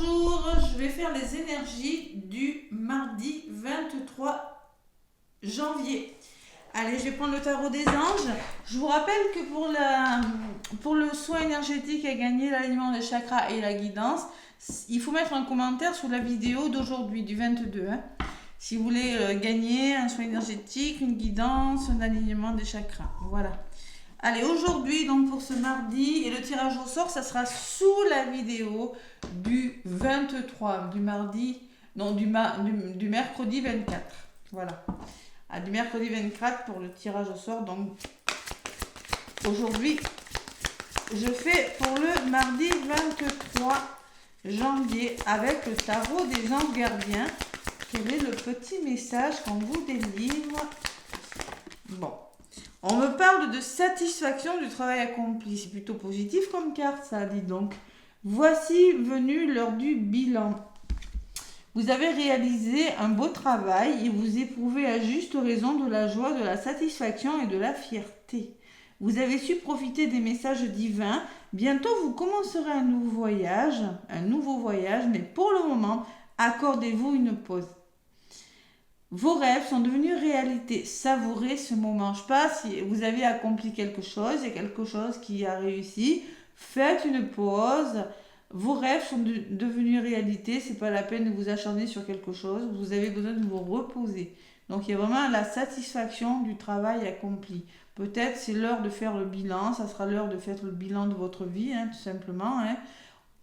Bonjour, je vais faire les énergies du mardi 23 janvier. Allez, je vais prendre le tarot des anges. Je vous rappelle que pour le soin énergétique à gagner, l'alignement des chakras et la guidance, il faut mettre un commentaire sous la vidéo d'aujourd'hui, du 22. Si vous voulez gagner un soin énergétique, une guidance, un alignement des chakras. Voilà. Allez, aujourd'hui, donc pour ce mardi, et le tirage au sort, ça sera sous la vidéo du 23, du mercredi 24. Voilà. Du mercredi 24 pour le tirage au sort. Donc, aujourd'hui, je fais pour le mardi 23 janvier avec le tarot des anges gardiens. Quel est le petit message qu'on vous délivre? Bon. On me parle de satisfaction du travail accompli. C'est plutôt positif comme carte, ça dit donc. Voici venu l'heure du bilan. Vous avez réalisé un beau travail et vous éprouvez à juste raison de la joie, de la satisfaction et de la fierté. Vous avez su profiter des messages divins. Bientôt, vous commencerez un nouveau voyage, mais pour le moment, accordez-vous une pause. Vos rêves sont devenus réalité. Savourez ce moment. Je ne sais pas si vous avez accompli quelque chose, il y a quelque chose qui a réussi. Faites une pause. Vos rêves sont devenus réalité. Ce n'est pas la peine de vous acharner sur quelque chose. Vous avez besoin de vous reposer. Donc il y a vraiment la satisfaction du travail accompli. Peut-être c'est l'heure de faire le bilan. Ça sera l'heure de faire le bilan de votre vie, tout simplement.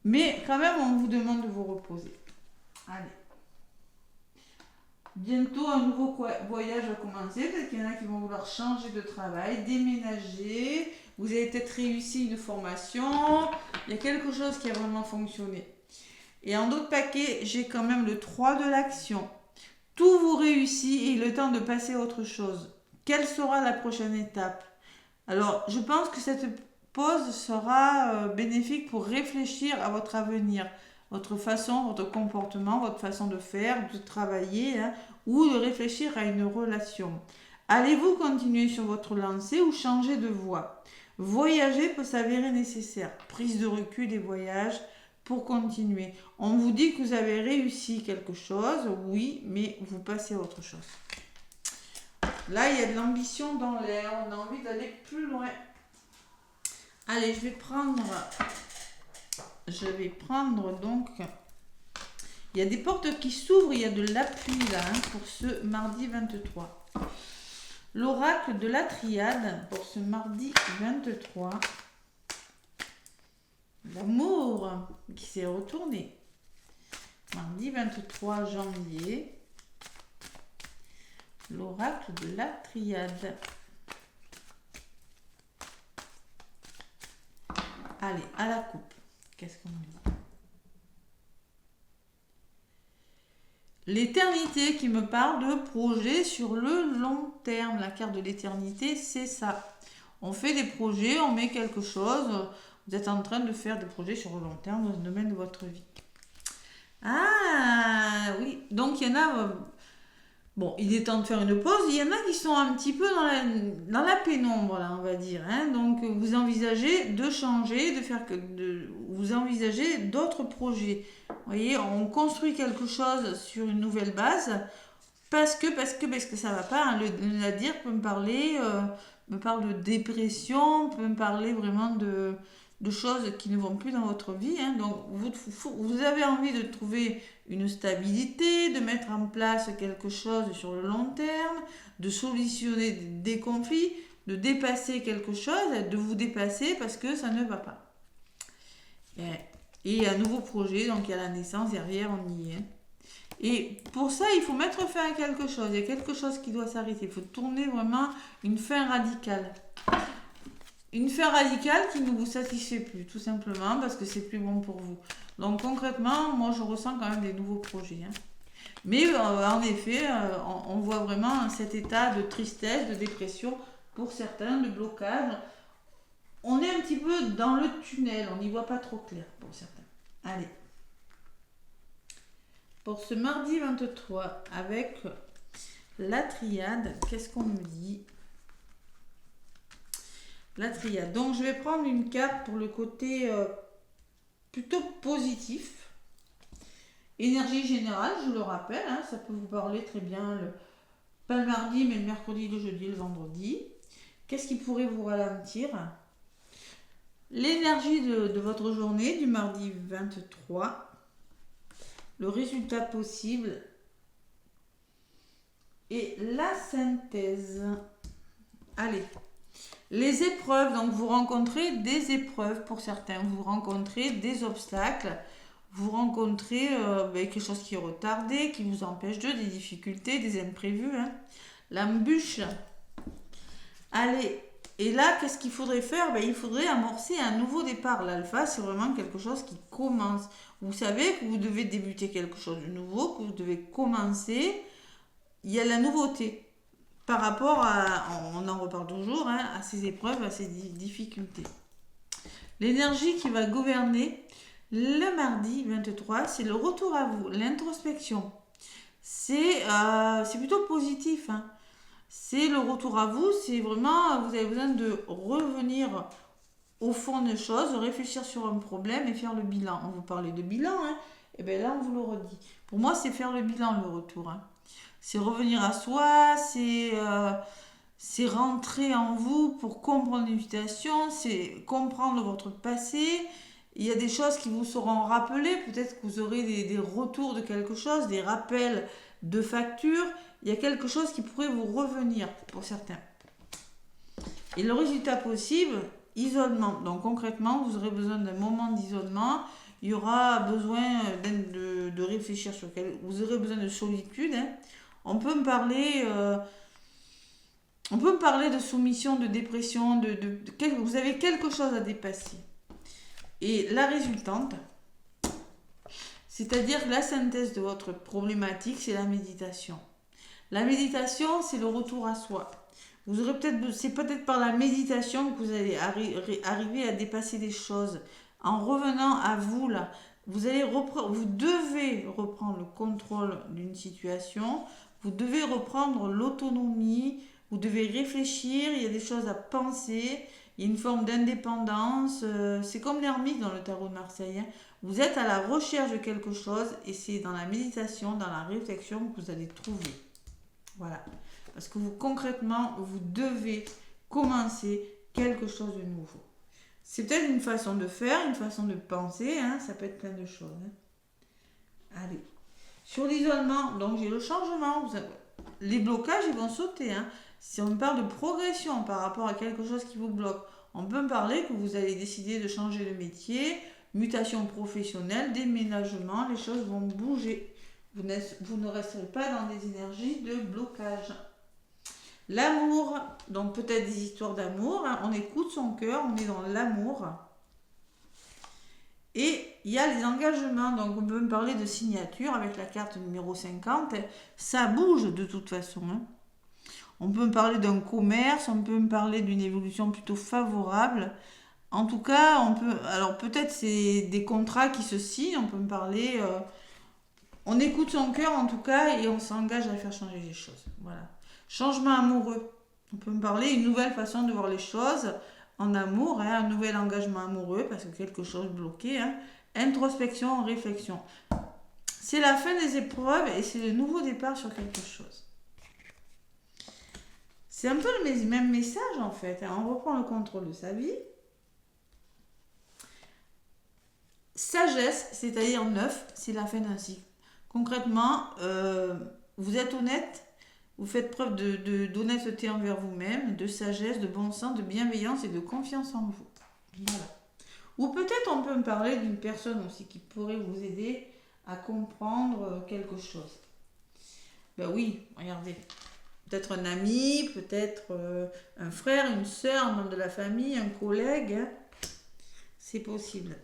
Mais quand même, on vous demande de vous reposer. Allez. Bientôt, un nouveau voyage va commencer. Peut-être qu'il y en a qui vont vouloir changer de travail, déménager. Vous avez peut-être réussi une formation. Il y a quelque chose qui a vraiment fonctionné. Et en d'autres paquets, j'ai quand même le 3 de l'action. Tout vous réussit et il est temps de passer à autre chose. Quelle sera la prochaine étape? Alors, je pense que cette pause sera bénéfique pour réfléchir à votre avenir. Votre façon, votre comportement, votre façon de faire, de travailler ou de réfléchir à une relation. Allez-vous continuer sur votre lancée ou changer de voie? Voyager peut s'avérer nécessaire. Prise de recul et voyage pour continuer. On vous dit que vous avez réussi quelque chose, oui, mais vous passez à autre chose. Là, il y a de l'ambition dans l'air, on a envie d'aller plus loin. Allez, je vais prendre donc, il y a des portes qui s'ouvrent, il y a de l'appui là pour ce mardi 23. L'oracle de la triade pour ce mardi 23. L'amour qui s'est retourné. Mardi 23 janvier. L'oracle de la triade. Allez, à la coupe. Qu'est-ce qu'on dit? L'éternité qui me parle de projet sur le long terme. La carte de l'éternité, c'est ça. On fait des projets, on met quelque chose. Vous êtes en train de faire des projets sur le long terme dans le domaine de votre vie. Ah oui, donc il y en a... Bon, il est temps de faire une pause. Il y en a qui sont un petit peu dans la pénombre, là, on va dire. Donc, vous envisagez de changer, vous envisagez d'autres projets. Vous voyez, on construit quelque chose sur une nouvelle base parce que ça ne va pas. Le nadir peut me parle de dépression, peut me parler vraiment de choses qui ne vont plus dans votre vie. Donc, vous avez envie de trouver une stabilité, de mettre en place quelque chose sur le long terme, de solutionner des conflits, de dépasser quelque chose, de vous dépasser parce que ça ne va pas. Et un nouveau projet, donc il y a la naissance, derrière on y est. Et pour ça, il faut mettre fin à quelque chose. Il y a quelque chose qui doit s'arrêter. Il faut tourner vraiment une fin radicale. Une fin radicale qui ne vous satisfait plus, tout simplement, parce que c'est plus bon pour vous. Donc concrètement, moi je ressens quand même des nouveaux projets. Mais en effet, on voit vraiment cet état de tristesse, de dépression pour certains, de blocage. On est un petit peu dans le tunnel, on n'y voit pas trop clair pour certains. Allez. Pour ce mardi 23, avec la triade, qu'est-ce qu'on me dit ? La triade. Donc, je vais prendre une carte pour le côté plutôt positif. Énergie générale, je le rappelle, hein, ça peut vous parler très bien, pas le mardi, mais le mercredi, le jeudi, le vendredi. Qu'est-ce qui pourrait vous ralentir? L'énergie de votre journée du mardi 23, le résultat possible et la synthèse. Allez, les épreuves, donc vous rencontrez des épreuves pour certains, vous rencontrez des obstacles, vous rencontrez quelque chose qui est retardé, qui vous empêche des difficultés, des imprévus. Hein. L'embûche. Allez, et là, qu'est-ce qu'il faudrait faire? Il faudrait amorcer un nouveau départ. L'alpha, c'est vraiment quelque chose qui commence. Vous savez que vous devez débuter quelque chose de nouveau, que vous devez commencer. Il y a la nouveauté par rapport à, on en reparle toujours, hein, à ces épreuves, à ces difficultés. L'énergie qui va gouverner le mardi 23, c'est le retour à vous, l'introspection. C'est plutôt positif. Hein. C'est le retour à vous, c'est vraiment, vous avez besoin de revenir au fond des choses, réfléchir sur un problème et faire le bilan. On vous parlait de bilan, hein, et bien là on vous le redit. Pour moi, c'est faire le bilan, le retour. Hein. C'est revenir à soi, c'est rentrer en vous pour comprendre une situation, c'est comprendre votre passé. Il y a des choses qui vous seront rappelées, peut-être que vous aurez des retours de quelque chose, des rappels de factures. Il y a quelque chose qui pourrait vous revenir pour certains. Et le résultat possible, isolement. Donc concrètement, vous aurez besoin d'un moment d'isolement. Il y aura besoin de réfléchir sur vous aurez besoin de solitude. Hein. On peut me parler de soumission, de dépression, vous avez quelque chose à dépasser. Et la résultante, c'est-à-dire la synthèse de votre problématique, c'est la méditation. La méditation, c'est le retour à soi. C'est peut-être par la méditation que vous allez arriver à dépasser des choses. En revenant à vous, là, vous devez reprendre le contrôle d'une situation. Vous devez reprendre l'autonomie. Vous devez réfléchir. Il y a des choses à penser. Il y a une forme d'indépendance. C'est comme l'ermite dans le tarot de Marseille. Hein. Vous êtes à la recherche de quelque chose et c'est dans la méditation, dans la réflexion que vous allez trouver. Voilà. Parce que concrètement, vous devez commencer quelque chose de nouveau. C'est peut-être une façon de faire, une façon de penser. Hein, ça peut être plein de choses. Hein. Allez. Sur l'isolement, donc j'ai le changement. Les blocages, ils vont sauter. Hein. Si on parle de progression par rapport à quelque chose qui vous bloque, on peut me parler que vous allez décider de changer de métier, mutation professionnelle, déménagement, les choses vont bouger. Vous ne resterez pas dans des énergies de blocage. L'amour, donc peut-être des histoires d'amour, hein, on écoute son cœur, on est dans l'amour. Et il y a les engagements, donc on peut me parler de signature avec la carte numéro 50, ça bouge de toute façon. Hein. On peut me parler d'un commerce, on peut me parler d'une évolution plutôt favorable. En tout cas, alors peut-être c'est des contrats qui se signent, on peut me parler, on écoute son cœur en tout cas et on s'engage à faire changer les choses. Voilà. Changement amoureux, on peut me parler une nouvelle façon de voir les choses en amour, hein, un nouvel engagement amoureux parce que quelque chose bloqué. Hein. Introspection, réflexion. C'est la fin des épreuves et c'est le nouveau départ sur quelque chose. C'est un peu le même message en fait. Hein. On reprend le contrôle de sa vie. Sagesse, c'est-à-dire neuf, c'est la fin d'un cycle. Concrètement, vous êtes honnête, vous faites preuve d'honnêteté envers vous-même, de sagesse, de bon sens, de bienveillance et de confiance en vous. Voilà. Ou peut-être on peut me parler d'une personne aussi qui pourrait vous aider à comprendre quelque chose. Ben oui, regardez. Peut-être un ami, peut-être un frère, une sœur, un membre de la famille, un collègue. Hein. C'est possible.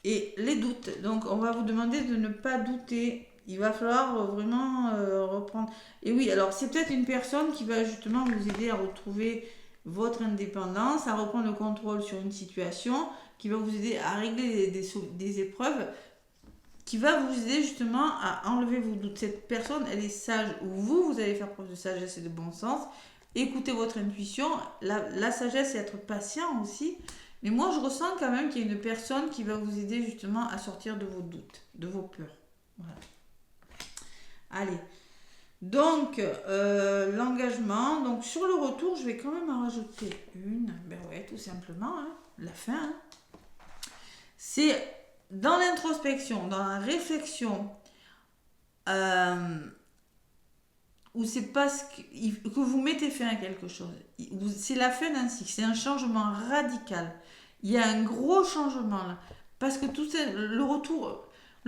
Et les doutes. Donc, on va vous demander de ne pas douter. Il va falloir vraiment reprendre. Et oui, alors c'est peut-être une personne qui va justement vous aider à retrouver votre indépendance, à reprendre le contrôle sur une situation, qui va vous aider à régler des épreuves, qui va vous aider justement à enlever vos doutes. Cette personne, elle est sage. Vous allez faire preuve de sagesse et de bon sens. Écoutez votre intuition. La sagesse, c'est être patient aussi. Mais moi, je ressens quand même qu'il y a une personne qui va vous aider justement à sortir de vos doutes, de vos peurs. Voilà. Allez. Donc, l'engagement. Donc, sur le retour, je vais quand même en rajouter une. Ben ouais, tout simplement. Hein, la fin. Hein. C'est dans l'introspection, dans la réflexion, où c'est parce que vous mettez fin à quelque chose. C'est la fin d'un cycle. C'est un changement radical. Il y a un gros changement là. Parce que tout le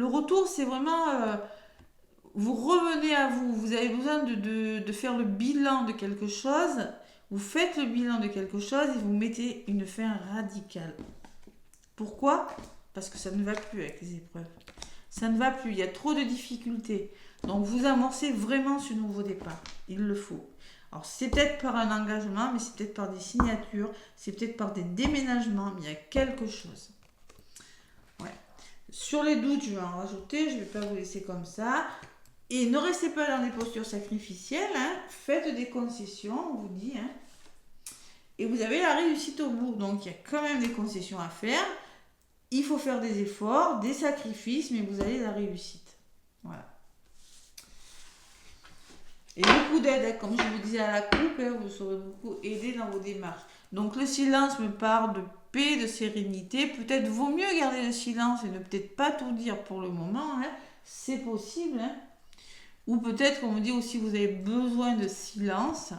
retour, c'est vraiment... vous revenez à vous. Vous avez besoin de faire le bilan de quelque chose. Vous faites le bilan de quelque chose et vous mettez une fin radicale. Pourquoi ? Parce que ça ne va plus avec les épreuves. Ça ne va plus. Il y a trop de difficultés. Donc, vous amorcez vraiment ce nouveau départ. Il le faut. Alors, c'est peut-être par un engagement, mais c'est peut-être par des signatures, c'est peut-être par des déménagements, mais il y a quelque chose. Ouais. Sur les doutes, je vais en rajouter. Je ne vais pas vous laisser comme ça. Et ne restez pas dans des postures sacrificielles. Hein. Faites des concessions, on vous dit. Hein. Et vous avez la réussite au bout. Donc, il y a quand même des concessions à faire. Il faut faire des efforts, des sacrifices, mais vous avez la réussite. Voilà. Et beaucoup d'aide, comme je vous disais à la coupe, hein, vous serez beaucoup aidé dans vos démarches. Donc le silence me parle de paix, de sérénité. Peut-être vaut mieux garder le silence et ne peut-être pas tout dire pour le moment. Hein. C'est possible. Hein. Ou peut-être qu'on me dit aussi vous avez besoin de silence.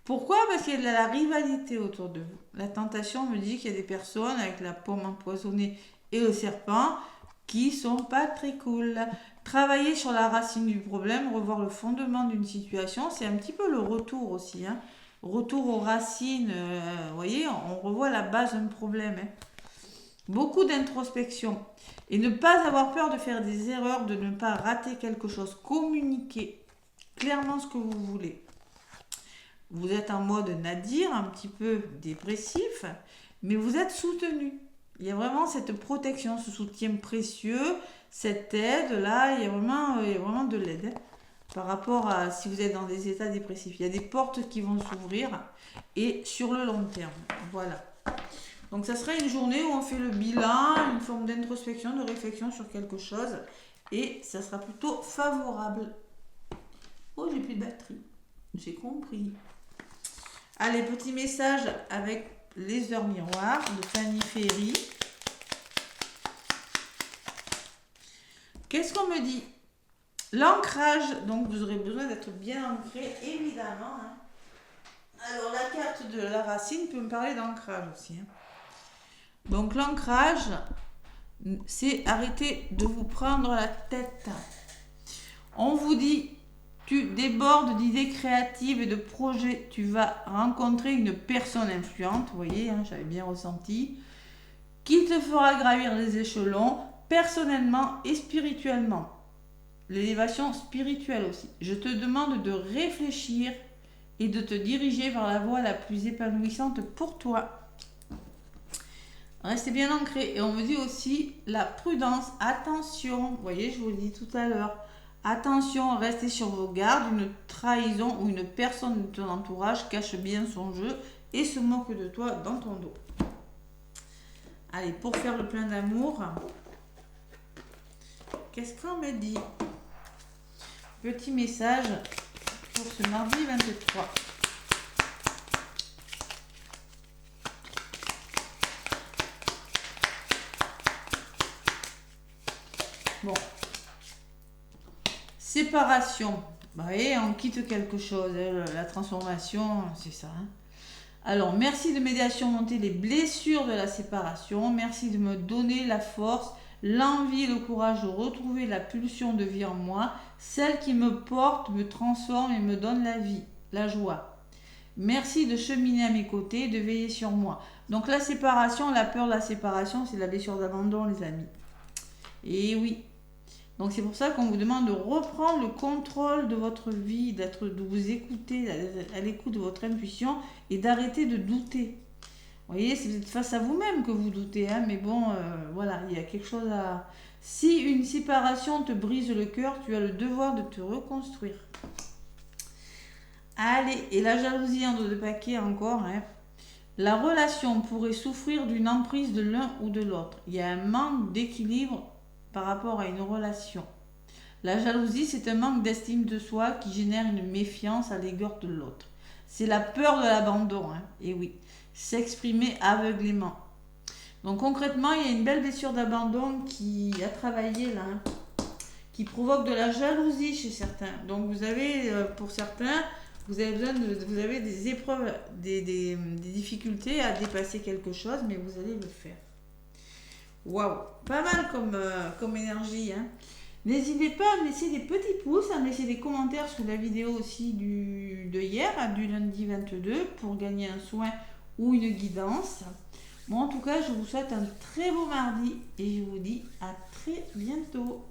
Pourquoi ? Parce qu'il y a de la rivalité autour de vous. La tentation me dit qu'il y a des personnes avec la pomme empoisonnée et le serpent qui sont pas très cool. Travailler sur la racine du problème, revoir le fondement d'une situation, c'est un petit peu le retour aussi. Hein. Retour aux racines, vous voyez, on revoit la base d'un problème. Hein. Beaucoup d'introspection. Et ne pas avoir peur de faire des erreurs, de ne pas rater quelque chose. Communiquer clairement ce que vous voulez. Vous êtes en mode nadir, un petit peu dépressif, mais vous êtes soutenu. Il y a vraiment cette protection, ce soutien précieux, cette aide-là, il y a vraiment de l'aide. Hein, par rapport à si vous êtes dans des états dépressifs. Il y a des portes qui vont s'ouvrir et sur le long terme. Voilà. Donc ça sera une journée où on fait le bilan, une forme d'introspection, de réflexion sur quelque chose et ça sera plutôt favorable. Oh, j'ai plus de batterie. J'ai compris. Allez, petit message avec les heures miroirs de Fanny Ferry. Qu'est-ce qu'on me dit ? L'ancrage, donc vous aurez besoin d'être bien ancré, évidemment. Hein. Alors la carte de la racine peut me parler d'ancrage aussi. Hein. Donc l'ancrage, c'est arrêter de vous prendre la tête. On vous dit... Tu débordes d'idées créatives et de projets. Tu vas rencontrer une personne influente, vous voyez, hein, j'avais bien ressenti, qui te fera gravir les échelons personnellement et spirituellement. L'élévation spirituelle aussi. Je te demande de réfléchir et de te diriger vers la voie la plus épanouissante pour toi. Restez bien ancré. Et on me dit aussi la prudence. Attention, vous voyez, je vous le dis tout à l'heure. Attention, restez sur vos gardes, une trahison ou une personne de ton entourage cache bien son jeu et se moque de toi dans ton dos. Allez, pour faire le plein d'amour, qu'est-ce qu'on me dit ? Petit message pour ce mardi 23. Bon. Séparation. Vous voyez, on quitte quelque chose. Hein, la transformation, c'est ça. Hein. Alors, merci de m'aider à surmonter les blessures de la séparation. Merci de me donner la force, l'envie et le courage de retrouver la pulsion de vie en moi, celle qui me porte, me transforme et me donne la vie, la joie. Merci de cheminer à mes côtés, de veiller sur moi. Donc, la séparation, la peur de la séparation, c'est la blessure d'abandon, les amis. Et oui. Donc c'est pour ça qu'on vous demande de reprendre le contrôle de votre vie, de vous écouter, à l'écoute de votre intuition et d'arrêter de douter. Vous voyez, c'est peut-être face à vous-même que vous doutez, hein, mais bon, voilà, il y a quelque chose à... Si une séparation te brise le cœur, tu as le devoir de te reconstruire. Allez, et la jalousie en dos de paquet encore, hein. La relation pourrait souffrir d'une emprise de l'un ou de l'autre. Il y a un manque d'équilibre par rapport à une relation. La jalousie, c'est un manque d'estime de soi qui génère une méfiance à l'égard de l'autre. C'est la peur de l'abandon, hein. Et oui, s'exprimer aveuglément. Donc concrètement, il y a une belle blessure d'abandon qui a travaillé là, hein, qui provoque de la jalousie chez certains. Donc vous avez, pour certains, vous avez des épreuves, des difficultés à dépasser quelque chose, mais vous allez le faire. Waouh, pas mal comme énergie, hein. N'hésitez pas à me laisser des petits pouces, à me laisser des commentaires sous la vidéo aussi de hier, du lundi 22, pour gagner un soin ou une guidance. Bon, en tout cas, je vous souhaite un très beau mardi et je vous dis à très bientôt.